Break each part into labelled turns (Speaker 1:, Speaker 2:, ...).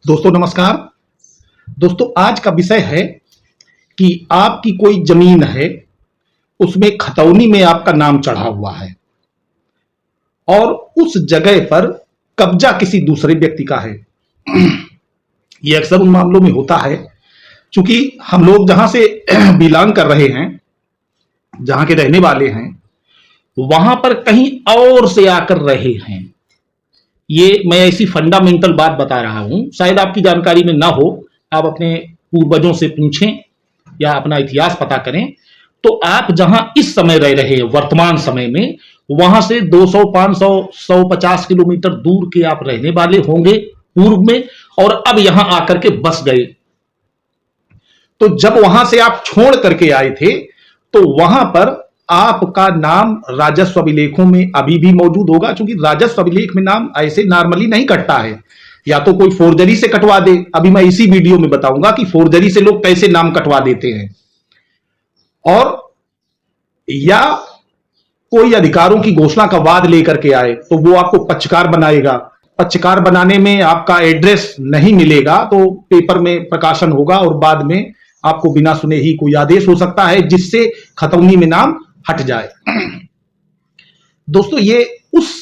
Speaker 1: दोस्तों नमस्कार। दोस्तों आज का विषय है कि आपकी कोई जमीन है, उसमें खतौनी में आपका नाम चढ़ा हुआ है और उस जगह पर कब्जा किसी दूसरे व्यक्ति का है। ये अक्सर उन मामलों में होता है क्योंकि हम लोग जहां से बिलोंग कर रहे हैं, जहां के रहने वाले हैं, वहां पर कहीं और से आकर रहे हैं। ये मैं ऐसी फंडामेंटल बात बता रहा हूं, शायद आपकी जानकारी में ना हो, आप अपने पूर्वजों से पूछें या अपना इतिहास पता करें। तो आप जहां इस समय रह रहे हैं वर्तमान समय में, वहां से 200, 500, 150 किलोमीटर दूर के आप रहने वाले होंगे पूर्व में, और अब यहां आकर के बस गए। तो जब वहां से आप छोड़ करके आए थे तो वहां पर आपका नाम राजस्व अभिलेखों में अभी भी मौजूद होगा, क्योंकि राजस्व अभिलेख में नाम ऐसे नॉर्मली नहीं कटता है। या तो कोई फोर्जरी से कटवा दे, अभी मैं इसी वीडियो में बताऊंगा कि फोर्जरी से लोग कैसे नाम कटवा देते हैं, और या कोई अधिकारों की घोषणा का वाद लेकर के आए तो वो आपको पक्षकार बनाएगा। पक्षकार बनाने में आपका एड्रेस नहीं मिलेगा तो पेपर में प्रकाशन होगा और बाद में आपको बिना सुने ही कोई आदेश हो सकता है जिससे खतौनी में नाम हट जाए। दोस्तों ये उस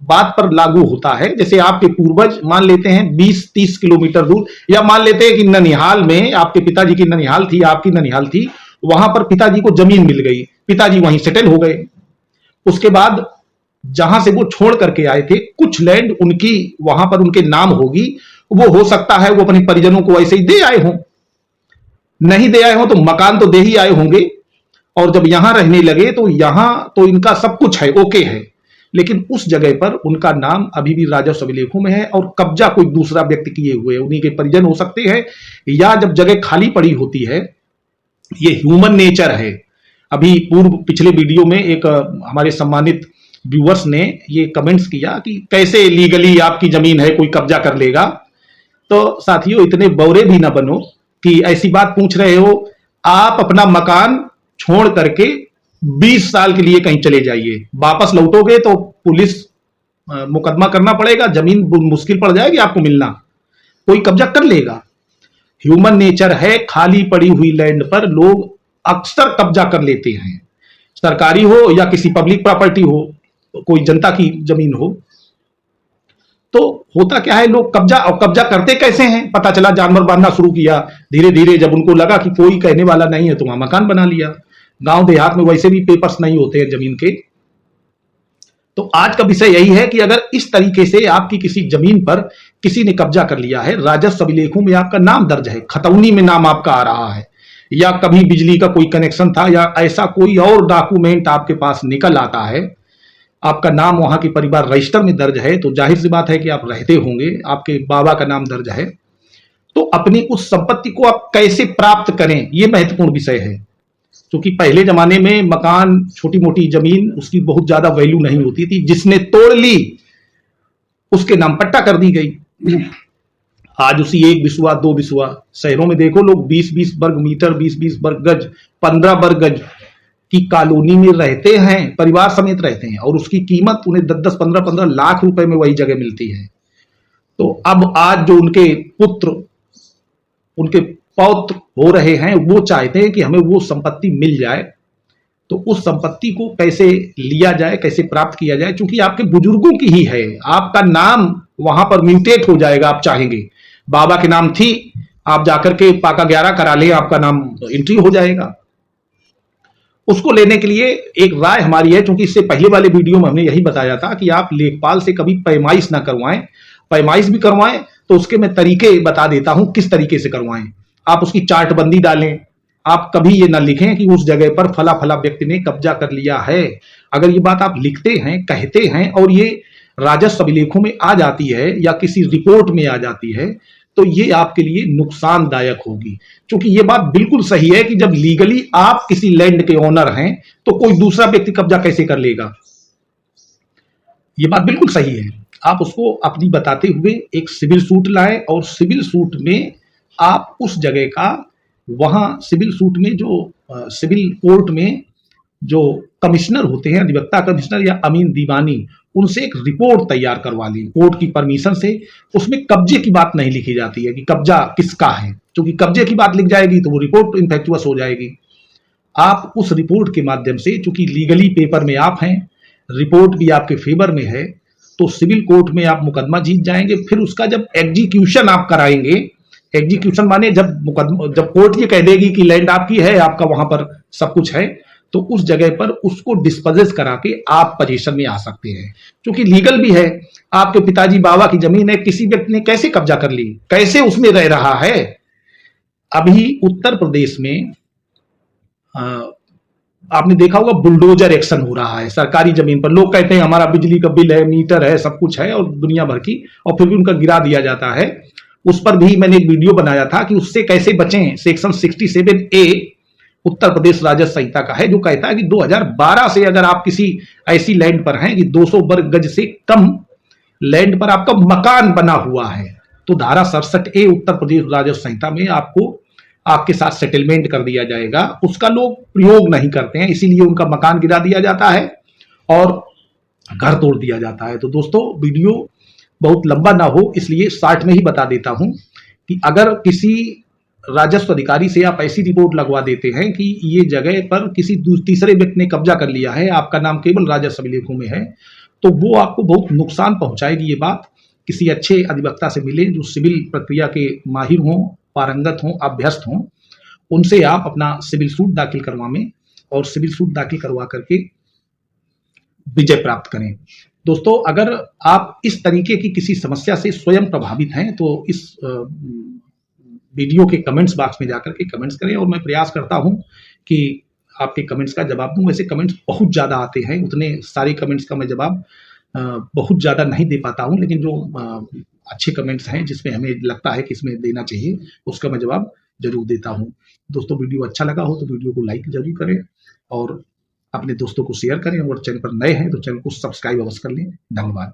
Speaker 1: बात पर लागू होता है जैसे आपके पूर्वज मान लेते हैं 20-30 किलोमीटर दूर, या मान लेते हैं कि ननिहाल में आपके पिताजी की ननिहाल थी, आपकी ननिहाल थी, वहां पर पिताजी को जमीन मिल गई, पिताजी वहीं सेटल हो गए। उसके बाद जहां से वो छोड़ करके आए थे कुछ लैंड उनकी वहां पर उनके नाम होगी। वो हो सकता है वो अपने परिजनों को ऐसे ही दे आए हों, नहीं दे आए हों तो मकान तो दे ही आए होंगे, और जब यहां रहने लगे तो यहां तो इनका सब कुछ है, ओके है, लेकिन उस जगह पर उनका नाम अभी भी राजस्व अभिलेखों में है और कब्जा कोई दूसरा व्यक्ति किए हुए, उन्हीं के परिजन हो सकते हैं। या जब जगह खाली पड़ी होती है, ये ह्यूमन नेचर है। अभी पिछले वीडियो में एक हमारे सम्मानित व्यूअर्स ने ये कमेंट्स किया कि कैसे लीगली आपकी जमीन है कोई कब्जा कर लेगा। तो साथियों इतने बौरे भी ना बनो कि ऐसी बात पूछ रहे हो। आप अपना मकान छोड़ करके 20 साल के लिए कहीं चले जाइए, वापस लौटोगे तो पुलिस मुकदमा करना पड़ेगा, जमीन मुश्किल पड़ जाएगी आपको मिलना, कोई कब्जा कर लेगा। ह्यूमन नेचर है, खाली पड़ी हुई लैंड पर लोग अक्सर कब्जा कर लेते हैं, सरकारी हो या किसी पब्लिक प्रॉपर्टी हो, कोई जनता की जमीन हो। तो होता क्या है, लोग कब्जा करते कैसे हैं, पता चला जानवर बांधना शुरू किया, धीरे धीरे जब उनको लगा कि कोई कहने वाला नहीं है तो वहां मकान बना लिया। गांव देहात में वैसे भी पेपर्स नहीं होते हैं जमीन के। तो आज का विषय यही है कि अगर इस तरीके से आपकी किसी जमीन पर किसी ने कब्जा कर लिया है, राजस्व अभिलेखों में आपका नाम दर्ज है, खतौनी में नाम आपका आ रहा है, या कभी बिजली का कोई कनेक्शन था या ऐसा कोई और डॉक्यूमेंट आपके पास निकल आता है, आपका नाम वहां के परिवार रजिस्टर में दर्ज है, तो जाहिर सी बात है कि आप रहते होंगे, आपके बाबा का नाम दर्ज है। तो अपनी उस संपत्ति को आप कैसे प्राप्त करें, यह महत्वपूर्ण विषय है। क्योंकि पहले जमाने में मकान, छोटी मोटी जमीन, उसकी बहुत ज्यादा वैल्यू नहीं होती थी, जिसने तोड़ ली उसके नाम पट्टा कर दी गई। आज उसी 1 बिस्वा 2 बिस्वा, शहरों में देखो लोग 20-20 वर्ग मीटर, 20-20 वर्ग गज, 15 वर्ग गज की कॉलोनी में रहते हैं, परिवार समेत रहते हैं, और उसकी कीमत उन्हें 10-10, 15-15 लाख रुपए में वही जगह मिलती है। तो अब आज जो उनके पुत्र, उनके पौत्र हो रहे हैं, वो चाहते हैं कि हमें वो संपत्ति मिल जाए। तो उस संपत्ति को कैसे लिया जाए, कैसे प्राप्त किया जाए, क्योंकि आपके बुजुर्गों की ही है, आपका नाम वहां पर म्यूटेट हो जाएगा। आप चाहेंगे बाबा के नाम थी, आप जाकर के पाका 11 करा ले, आपका नाम एंट्री हो जाएगा। उसको लेने के लिए एक राय हमारी है, क्योंकि इससे पहले वाले वीडियो में हमने यही बताया था कि आप लेखपाल से कभी पैमाइश ना करवाएं, पैमाइश भी करवाएं तो उसके मैं तरीके बता देता हूं किस तरीके से करवाएं। आप उसकी चार्टबंदी डालें, आप कभी ये ना लिखें कि उस जगह पर फला फला व्यक्ति ने कब्जा कर लिया है। अगर ये बात आप लिखते हैं, कहते हैं, और ये राजस्व अभिलेखों में आ जाती है या किसी रिपोर्ट में आ जाती है, तो ये आपके लिए नुकसानदायक होगी। क्योंकि ये बात बिल्कुल सही है कि जब लीगली आप किसी लैंड के ओनर हैं तो कोई दूसरा व्यक्ति कब्जा कैसे कर लेगा, ये बात बिल्कुल सही है। आप उसको अपनी बताते हुए एक सिविल सूट लाएं, और सिविल सूट में आप उस जगह का, वहां सिविल सूट में जो सिविल कोर्ट में जो कमिश्नर होते हैं, अधिवक्ता कमिश्नर या अमीन दीवानी, उनसे एक रिपोर्ट तैयार करवा ली कोर्ट की परमिशन से। उसमें कब्जे की बात नहीं लिखी जाती है कि कब्जा किसका है, क्योंकि कब्जे की बात लिख जाएगी तो वो रिपोर्ट इनफेक्चुअस हो जाएगी। आप उस रिपोर्ट के माध्यम से, चूंकि लीगली पेपर में आप हैं, रिपोर्ट भी आपके फेवर में है, तो सिविल कोर्ट में आप मुकदमा जीत जाएंगे। फिर उसका जब एग्जीक्यूशन आप कराएंगे, एग्जीक्यूशन माने जब कोर्ट ये कह देगी कि लैंड आपकी है, आपका वहां पर सब कुछ है, तो उस जगह पर उसको डिस्पोजेस करा के आप पोजीशन में आ सकते हैं। क्योंकि लीगल भी है, आपके पिताजी बाबा की जमीन है, किसी व्यक्ति ने कैसे कब्जा कर ली, कैसे उसमें रह रहा है। अभी उत्तर प्रदेश में आपने देखा होगा बुलडोजर एक्शन हो रहा है सरकारी जमीन पर। लोग कहते हैं हमारा बिजली का बिल है, मीटर है, सब कुछ है और दुनिया भर की, और फिर भी उनका गिरा दिया जाता है। उस पर भी मैंने एक वीडियो बनाया था कि उससे कैसे बचें। सेक्शन 67A उत्तर प्रदेश राजस्व संहिता का है, जो कहता है कि 2012 से अगर आप किसी ऐसी लैंड पर हैं कि 200 वर्ग गज से कम लैंड पर आपका मकान बना हुआ है, तो धारा 67A उत्तर प्रदेश राजस्व संहिता में आपको आपके साथ सेटलमेंट कर दिया जाएगा। उसका लोग प्रयोग नहीं करते हैं, इसीलिए उनका मकान गिरा दिया जाता है और घर तोड़ दिया जाता है। तो दोस्तों, वीडियो बहुत लंबा ना हो इसलिए शॉर्ट में ही बता देता हूं कि अगर किसी राजस्व अधिकारी से आप ऐसी रिपोर्ट लगवा देते हैं कि ये जगह पर किसी तीसरे व्यक्ति ने कब्जा कर लिया है, आपका नाम केवल राजस्व अभिलेखों में है, तो वो आपको बहुत नुकसान पहुंचाएगी। ये बात किसी अच्छे अधिवक्ता से मिले जो सिविल प्रक्रिया के माहिर हों, पारंगत हों, अभ्यस्त हों, उनसे आप अपना सिविल सूट दाखिल करवाएं और सिविल सूट दाखिल करवा करके विजय प्राप्त करें। दोस्तों, अगर आप इस तरीके की किसी समस्या से स्वयं प्रभावित हैं तो इस वीडियो के कमेंट्स बॉक्स में जाकर के कमेंट्स करें और मैं प्रयास करता हूं कि आपके कमेंट्स का जवाब दूं। वैसे कमेंट्स बहुत ज़्यादा आते हैं, उतने सारे कमेंट्स का मैं जवाब बहुत ज़्यादा नहीं दे पाता हूं, लेकिन जो अच्छे कमेंट्स हैं जिसमें हमें लगता है कि इसमें देना चाहिए, उसका मैं जवाब जरूर देता हूं। दोस्तों, वीडियो अच्छा लगा हो तो वीडियो को लाइक जरूर करें और अपने दोस्तों को शेयर करें, और चैनल पर नए हैं तो चैनल को सब्सक्राइब अवश्य कर लें। धन्यवाद।